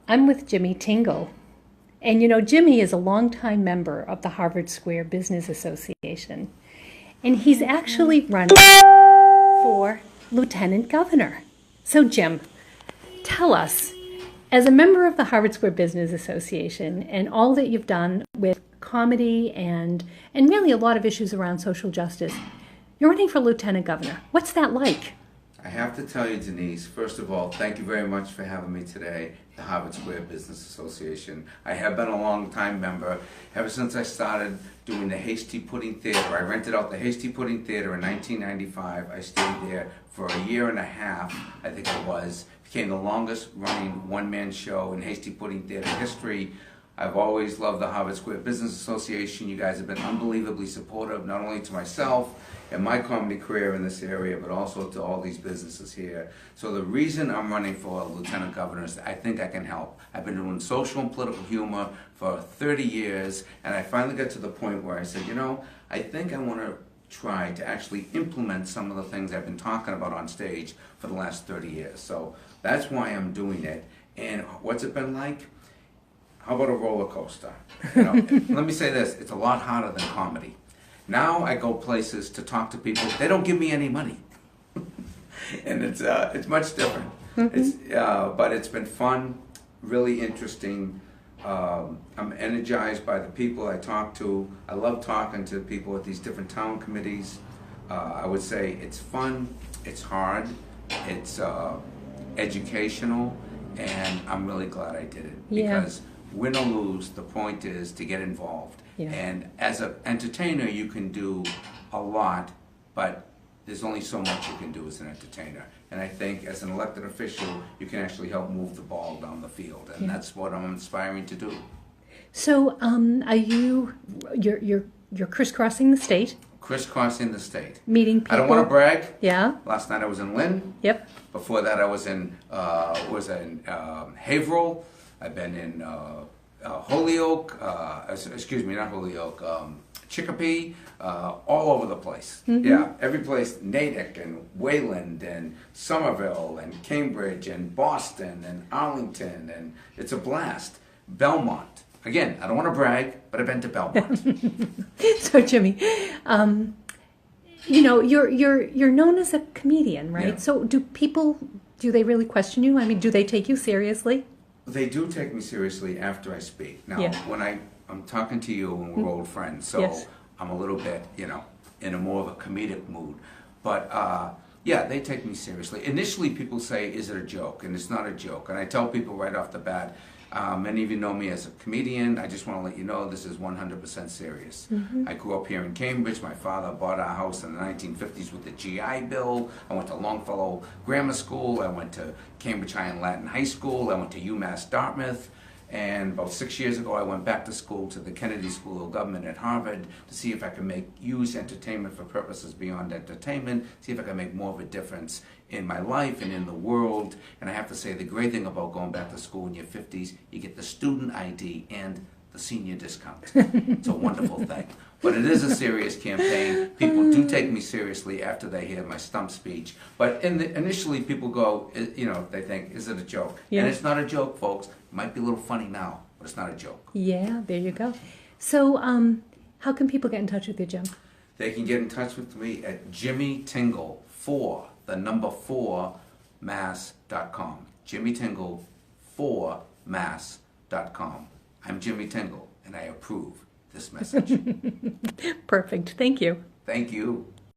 I'm with Jimmy Tingle. And you know, Jimmy is a longtime member of the Harvard Square Business Association. And he's actually running for lieutenant governor. So, Jim, tell us, as a member of the Harvard Square Business Association and all that you've done with comedy and really a lot of issues around social justice, you're running for lieutenant governor. What's that like? I have to tell you, Denise, first of all, thank you very much for having me today, the Harvard Square Business Association. I have been a long-time member ever since I started doing the Hasty Pudding Theater. I rented out the Hasty Pudding Theater in 1995. I stayed there for a year and a half, I think it was. Became the longest running one-man show in Hasty Pudding Theater history. I've always loved the Harvard Square Business Association. You guys have been unbelievably supportive, not only to myself and my comedy career in this area, but also to all these businesses here. So the reason I'm running for lieutenant governor is I think I can help. I've been doing social and political humor for 30 years, and I finally got to the point where I said, you know, I think I want to try to actually implement some of the things I've been talking about on stage for the last 30 years. So that's why I'm doing it. And what's it been like? How about a roller coaster? You know, let me say this, it's a lot harder than comedy. Now I go places to talk to people, they don't give me any money. And it's much different. But it's been fun, really interesting. I'm energized by the people I talk to. I love talking to people at these different town committees. I would say it's fun, it's hard, it's educational, and I'm really glad I did it. Because win or lose, the point is to get involved. Yeah. And as an entertainer, you can do a lot, but there's only so much you can do as an entertainer. And I think as an elected official, you can actually help move the ball down the field, and that's what I'm aspiring to do. So, are you're crisscrossing the state? Crisscrossing the state. Meeting people. I don't want to brag. Yeah. Last night I was in Lynn. Yep. Before that I was in Haverhill. I've been in Holyoke, excuse me, not Holyoke, Chicopee, all over the place. Yeah, every place, Natick and Wayland and Somerville and Cambridge and Boston and Arlington, and it's a blast. Belmont. Again, I don't want to brag, but I've been to Belmont. So, Jimmy, you know, you're known as a comedian, right? Yeah. So do they really question you? I mean, do they take you seriously? They do take me seriously after I speak. Now, when I'm talking to you and we're old friends, so I'm a little bit, you know, in a more of a comedic mood. But, yeah, they take me seriously. Initially, people say, is it a joke? And it's not a joke. And I tell people right off the bat, many of you know me as a comedian. I just want to let you know this is 100% serious. I grew up here in Cambridge. My father bought our house in the 1950s with the GI Bill. I went to Longfellow Grammar School. I went to Cambridge High and Latin High School. I went to UMass Dartmouth. And about 6 years ago, I went back to school to the Kennedy School of Government at Harvard to see if I could use entertainment for purposes beyond entertainment, see if I could make more of a difference in my life and in the world. And I have to say, the great thing about going back to school in your 50s, you get the student ID and the senior discount. It's a wonderful thing. But it is a serious campaign. People do take me seriously after they hear my stump speech. But initially people go, you know, they think, is it a joke? And it's not a joke, folks. It might be a little funny now, but it's not a joke. Yeah, there you go. So how can people get in touch with you, Jim? They can get in touch with me at Jimmy Tingle 4, the number 4, mass.com. Jimmy Tingle 4 mass.com. I'm Jimmy Tingle, and I approve this message. Perfect. Thank you. Thank you.